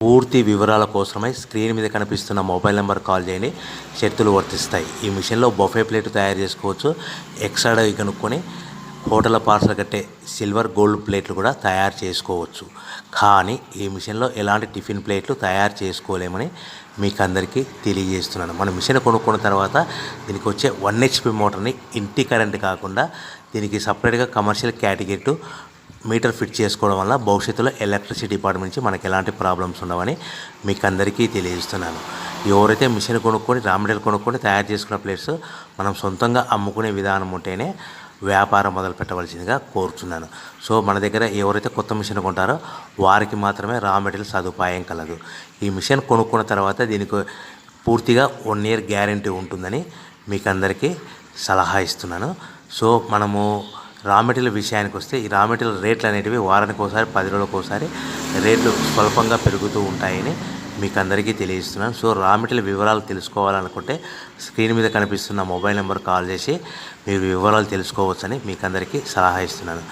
పూర్తి వివరాల కోసమై స్క్రీన్ మీద కనిపిస్తున్న మొబైల్ నెంబర్ కాల్ చేయండి. షరతులు వర్తిస్తాయి. ఈ మిషన్లో బొఫే ప్లేట్ తయారు చేసుకోవచ్చు. ఎక్స్ట్రా డై కనుక్కొని హోటల్ పార్సల్ కట్టే సిల్వర్ గోల్డ్ ప్లేట్లు కూడా తయారు చేసుకోవచ్చు. కానీ ఈ మిషన్లో ఎలాంటి టిఫిన్ ప్లేట్లు తయారు చేసుకోలేమని మీకు అందరికీ తెలియజేస్తున్నాను. మన మిషన్ కొనుక్కున్న తర్వాత దీనికి వచ్చే 1 HP మోటార్ని ఇంటి కరెంట్ కాకుండా దీనికి సపరేట్గా కమర్షియల్ కేటగిరీ మీటర్ ఫిట్ చేసుకోవడం వల్ల భవిష్యత్తులో ఎలక్ట్రిసిటీ డిపార్ట్మెంట్ నుంచి మనకి ఎలాంటి ప్రాబ్లమ్స్ ఉండవని మీకు అందరికీ తెలియజేస్తున్నాను. ఎవరైతే మిషన్ కొనుక్కొని రా మెటీరియల్ కొనుక్కొని తయారు చేసుకున్న ప్లేట్స్ మనం సొంతంగా అమ్ముకునే విధానం ఉంటేనే వ్యాపారం మొదలు పెట్టవలసిందిగా కోరుతున్నాను. సో మన దగ్గర ఎవరైతే కొత్త మిషన్ కొంటారో వారికి మాత్రమే రా మెటీరియల్ సదుపాయం కలదు. ఈ మిషన్ కొనుక్కున్న తర్వాత దీనికి పూర్తిగా 1 year గ్యారంటీ ఉంటుందని మీకు అందరికీ సలహా ఇస్తున్నాను. సో మనము రా మెటీరియల్ విషయానికి వస్తే ఈ రా మెటీరియల్ రేట్లు అనేటివి వారానికి ఒకసారి 10 రోజులకు ఒకసారి రేట్లు స్వల్పంగా పెరుగుతూ ఉంటాయని మీకు అందరికీ తెలియజేస్తున్నాను. సో రా మెటీరియల్ వివరాలు తెలుసుకోవాలనుకుంటే స్క్రీన్ మీద కనిపిస్తున్న మొబైల్ నెంబర్ కాల్ చేసి మీరు వివరాలు తెలుసుకోవచ్చని మీకు అందరికీ సలహా ఇస్తున్నాను.